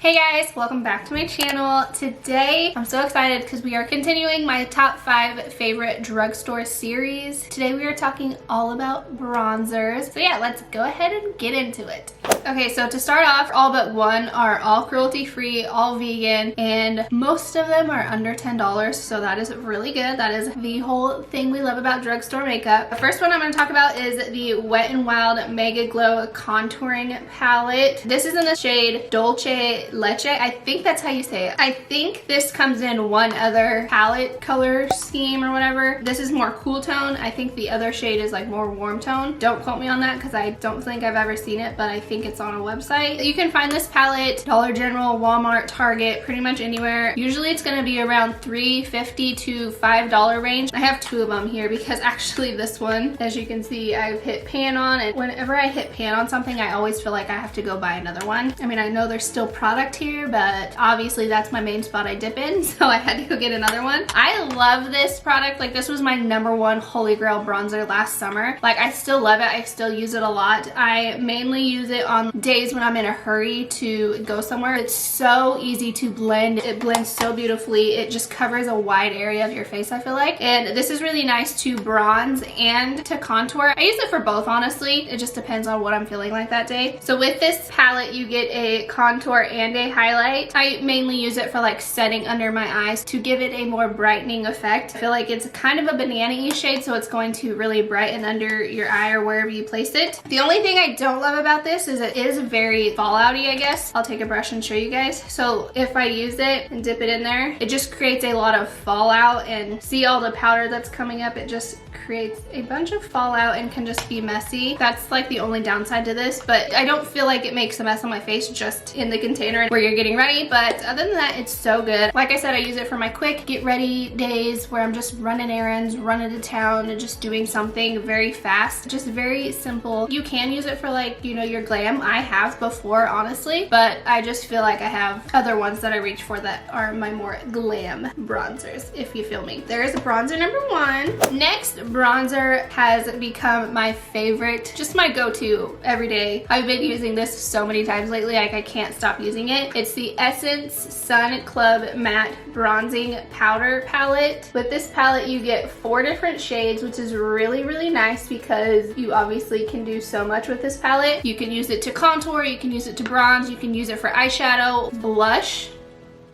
Hey guys, welcome back to my channel. Today, I'm so excited because we are continuing my top 5 favorite drugstore series. Today we are talking all about bronzers. So yeah, let's go ahead and get into it. Okay, so to start off, all but one are all cruelty-free, all vegan, and most of them are under $10, so that is really good. That is the whole thing we love about drugstore makeup. The first one I'm going to talk about is the Wet n Wild Mega Glow Contouring Palette. This is in the shade Dolce Leche. I think that's how you say it. I think this comes in one other palette color scheme or whatever. This is more cool tone. I think the other shade is like more warm tone. Don't quote me on that because I don't think I've ever seen it, but I think it's on a website. You can find this palette Dollar General, Walmart, Target, pretty much anywhere. Usually it's going to be around $3.50 to $5 range. I have 2 of them here because actually this one, as you can see, I've hit pan on, and whenever I hit pan on something, I always feel like I have to go buy another one. I mean, I know there's still product here, but obviously that's my main spot I dip in, so I had to go get another one. I love this product. Like, this was my #1 holy grail bronzer last summer. Like, I still love it. I still use it a lot. I mainly use it on days when I'm in a hurry to go somewhere. It's so easy to blend. It blends so beautifully. It just covers a wide area of your face, I feel like. And this is really nice to bronze and to contour. I use it for both, honestly. It just depends on what I'm feeling like that day. So with this palette, you get a contour and a highlight. I mainly use it for like setting under my eyes to give it a more brightening effect. I feel like it's kind of a banana-y shade, so it's going to really brighten under your eye or wherever you place it. The only thing I don't love about this is it is very fallouty, I guess. I'll take a brush and show you guys. So if I use it and dip it in there, it just creates a lot of fallout, and see all the powder that's coming up? It just creates a bunch of fallout and can just be messy. That's like the only downside to this, but I don't feel like it makes a mess on my face just in the container where you're getting ready. But other than that, it's so good. Like I said, I use it for my quick get ready days where I'm just running errands, running to town, and just doing something very fast. Just very simple. You can use it for, like, you know, your glam. I have before, honestly, but I just feel like I have other ones that I reach for that are my more glam bronzers, if you feel me. There's bronzer #1. Next bronzer has become my favorite, just my go-to every day. I've been using this so many times lately, like I can't stop using it. It's the Essence Sun Club Matte Bronzing Powder Palette. With this palette, you get 4 different shades, which is really, really nice because you obviously can do so much with this palette. You can use it to contour, you can use it to bronze, you can use it for eyeshadow, blush,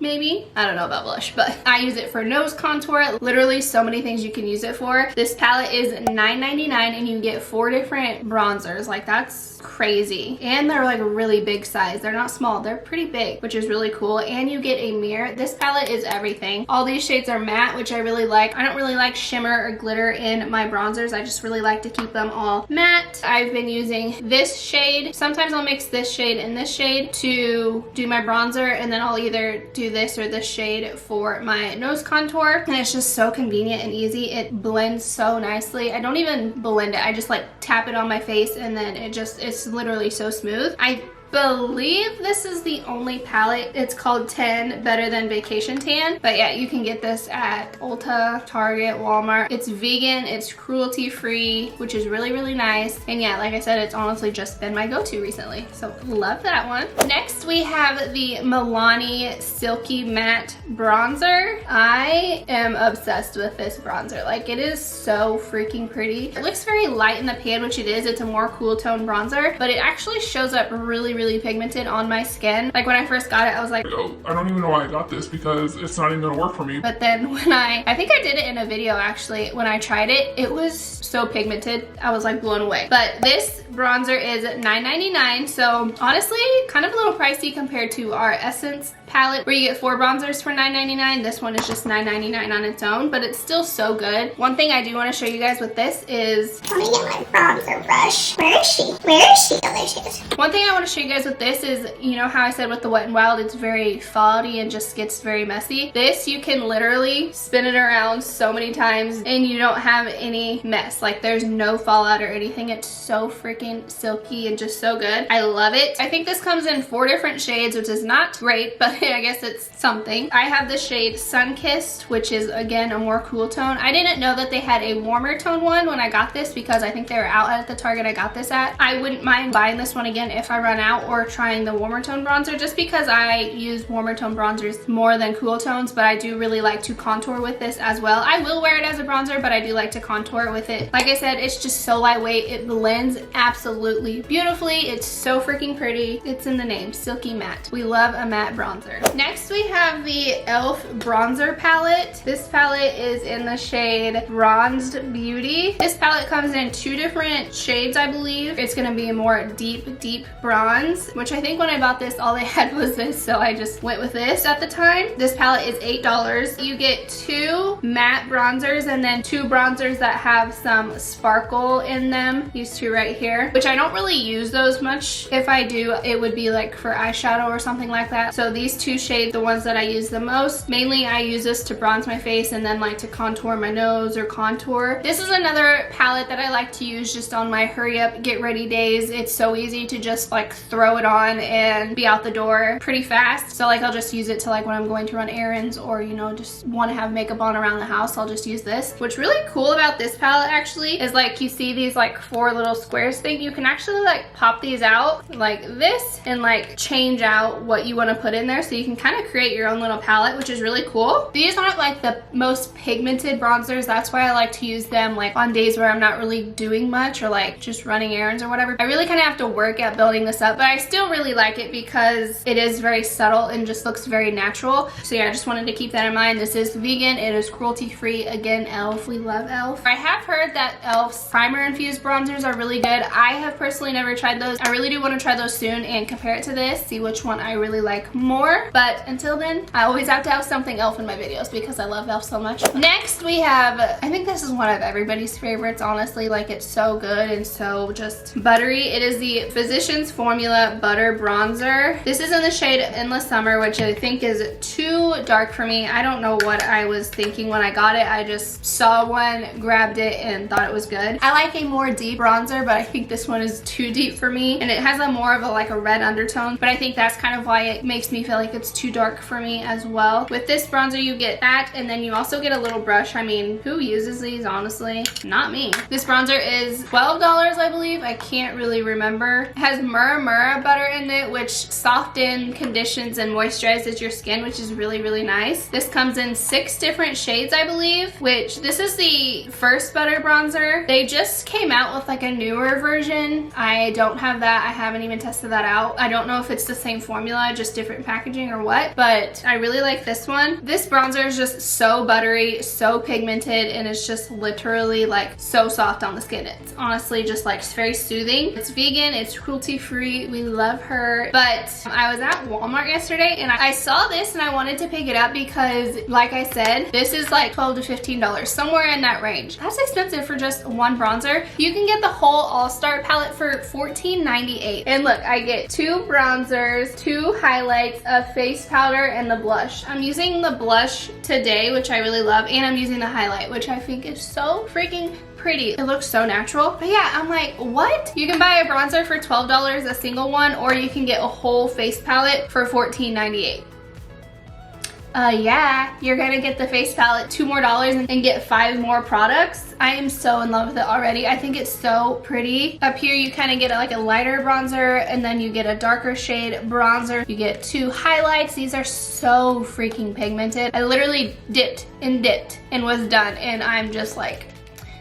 maybe. I don't know about blush, but I use it for nose contour. Literally so many things you can use it for. This palette is $9.99 and you get 4 different bronzers. Like, that's crazy. And they're like really big size. They're not small, they're pretty big, which is really cool. And you get a mirror. This palette is everything. All these shades are matte, which I really like. I don't really like shimmer or glitter in my bronzers. I just really like to keep them all matte. I've been using this shade. Sometimes I'll mix this shade and this shade to do my bronzer, and then I'll either do this or this shade for my nose contour, and it's just so convenient and easy. It blends so nicely. I don't even blend it. I just like tap it on my face, and then it's literally so smooth. I believe this is the only palette. It's called 10 Better Than Vacation Tan, but yeah, you can get this at Ulta, Target, Walmart. It's vegan, it's cruelty free, which is really, really nice. And yeah, like I said, it's honestly just been my go-to recently, so love that one. Next, we have the Milano Silky Matte Bronzer. I am obsessed with this bronzer. Like, it is so freaking pretty. It looks very light in the pan, which it is. It's a more cool tone bronzer, but it actually shows up really pigmented on my skin. Like, when I first got it, I was like, oh, I don't even know why I got this because it's not even gonna work for me. But then when I think I did it in a video actually, when I tried it, it was so pigmented. I was like blown away. But this bronzer is $9.99, so honestly, kind of a little pricey compared to our Essence palette where you get 4 bronzers for $9.99. This one is just $9.99 on its own, but it's still so good. One thing I do want to show you guys with this is, let me get my bronzer brush. Where is she? Where is she? Delicious. One thing I want to show you guys with this is, you know how I said with the Wet n Wild, it's very fallouty and just gets very messy. This, you can literally spin it around so many times and you don't have any mess. Like, there's no fallout or anything. It's so freaking silky and just so good. I love it. I think this comes in 4 different shades, which is not great, but I guess it's something. I have the shade Sunkissed, which is again a more cool tone. I didn't know that they had a warmer tone one when I got this because I think they were out at the Target I got this at. I wouldn't mind buying this one again if I run out. out or trying the warmer tone bronzer, just because I use warmer tone bronzers more than cool tones, but I do really like to contour with this as well. I will wear it as a bronzer, but I do like to contour with it. Like I said, it's just so lightweight. It blends absolutely beautifully. It's so freaking pretty. It's in the name, Silky Matte. We love a matte bronzer. Next we have the e.l.f. bronzer palette. This palette is in the shade Bronzed Beauty. This palette comes in 2 different shades, I believe. It's gonna be a more deep bronze, which I think when I bought this, all they had was this, so I just went with this at the time. This palette is $8. You get 2 matte bronzers and then 2 bronzers that have some sparkle in them. These 2 right here, which I don't really use those much. If I do, it would be like for eyeshadow or something like that. So these 2 shades, the ones that I use the most. Mainly I use this to bronze my face and then like to contour my nose or contour. This is another palette that I like to use just on my hurry up, get ready days. It's so easy to just like throw it on and be out the door pretty fast. So like I'll just use it to like when I'm going to run errands or, you know, just want to have makeup on around the house, I'll just use this. What's really cool about this palette actually is like you see these like 4 little squares thing. You can actually like pop these out like this and like change out what you want to put in there, so you can kind of create your own little palette, which is really cool. These aren't like the most pigmented bronzers. That's why I like to use them like on days where I'm not really doing much or like just running errands or whatever. I really kind of have to work at building this up, but I still really like it because it is very subtle and just looks very natural. So yeah, I just wanted to keep that in mind. This is vegan, it is cruelty free. Again, e.l.f. We love e.l.f. I have heard that e.l.f.'s primer infused bronzers are really good. I have personally never tried those. I really do want to try those soon and compare it to this, see which one I really like more. But until then, I always have to have something e.l.f. in my videos because I love e.l.f. so much. Next we have, I think this is one of everybody's favorites, honestly. Like, it's so good and so just buttery. It is the Physicians Formula Butter Bronzer. This is in the shade Endless Summer, which I think is too dark for me. I don't know what I was thinking when I got it. I just saw one, grabbed it, and thought it was good. I like a more deep bronzer, but I think this one is too deep for me, and it has a more of a like a red undertone, but I think that's kind of why it makes me feel like it's too dark for me as well. With this bronzer you get that, and then you also get a little brush. I mean, who uses these, honestly? Not me. This bronzer is $12, I believe. I can't really remember. It has Mura butter in it, which softens, conditions, and moisturizes your skin, which is really nice. This comes in 6 different shades, I believe, which this is the first butter bronzer. They just came out with like a newer version. I don't have that. I haven't even tested that out. I don't know if it's the same formula, just different packaging or what, but I really like this one. This bronzer is just so buttery, so pigmented, and it's just literally like so soft on the skin. It's honestly just like very soothing. It's vegan, it's cruelty free. We love her. But I was at Walmart yesterday and I saw this and I wanted to pick it up because, like I said, this is like $12 to $15, somewhere in that range. That's expensive for just one bronzer. You can get the whole AllStar palette for $14.98. And look, I get 2 bronzers, 2 highlights, a face powder, and the blush. I'm using the blush today, which I really love, and I'm using the highlight, which I think is so freaking pretty. It looks so natural. But yeah, I'm like, what? You can buy a bronzer for $12, a single one, or you can get a whole face palette for $14.98. Yeah, you're gonna get the face palette $2 more and get 5 more products. I am so in love with it already. I think it's so pretty. Up here you kind of get like a lighter bronzer, and then you get a darker shade bronzer. You get 2 highlights. These are so freaking pigmented. I literally dipped and was done, and I'm just like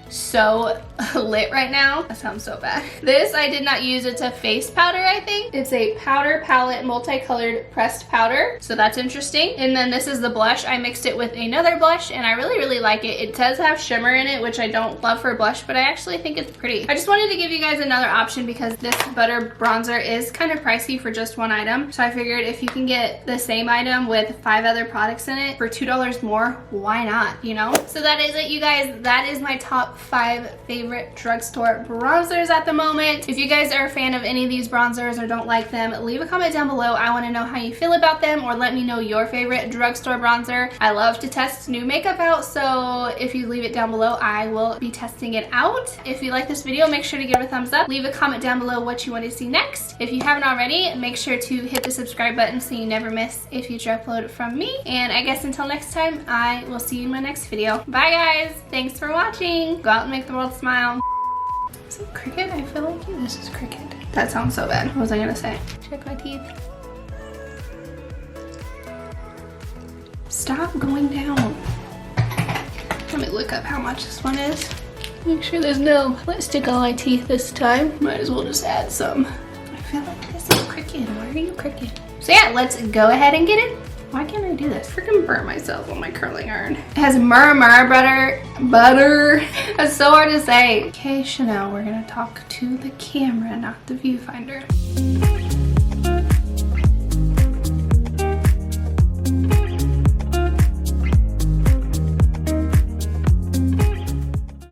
so lit right now. That sounds so bad. This I did not use. It's a face powder, I think. It's a powder palette multicolored pressed powder, so that's interesting. And then this is the blush. I mixed it with another blush and I really like it. It does have shimmer in it, which I don't love for a blush, but I actually think it's pretty. I just wanted to give you guys another option because this butter bronzer is kind of pricey for just one item, so I figured if you can get the same item with 5 other products in it for $2 more, why not, you know? So that is it, you guys. That is my top 5 favorite drugstore bronzers at the moment. If you guys are a fan of any of these bronzers or don't like them, leave a comment down below. I want to know how you feel about them, or let me know your favorite drugstore bronzer. I love to test new makeup out, so if you leave it down below, I will be testing it out. If you like this video, make sure to give it a thumbs up. Leave a comment down below what you want to see next. If you haven't already, make sure to hit the subscribe button so you never miss a future upload from me. And I guess until next time, I will see you in my next video. Bye guys! Thanks for watching! Go out and make the world smile. Is it crooked? I feel like this is crooked. That sounds so bad. What was I gonna say? Check my teeth. Stop going down. Let me look up how much this one is. Make sure there's no lipstick on my teeth this time. Might as well just add some. I feel like this is crooked. Why are you crooked? So yeah, let's go ahead and get it. Why can't I do this? Freaking burnt myself on my curling iron. It has murmur butter. That's so hard to say. Okay, Chanel, we're gonna talk to the camera, not the viewfinder.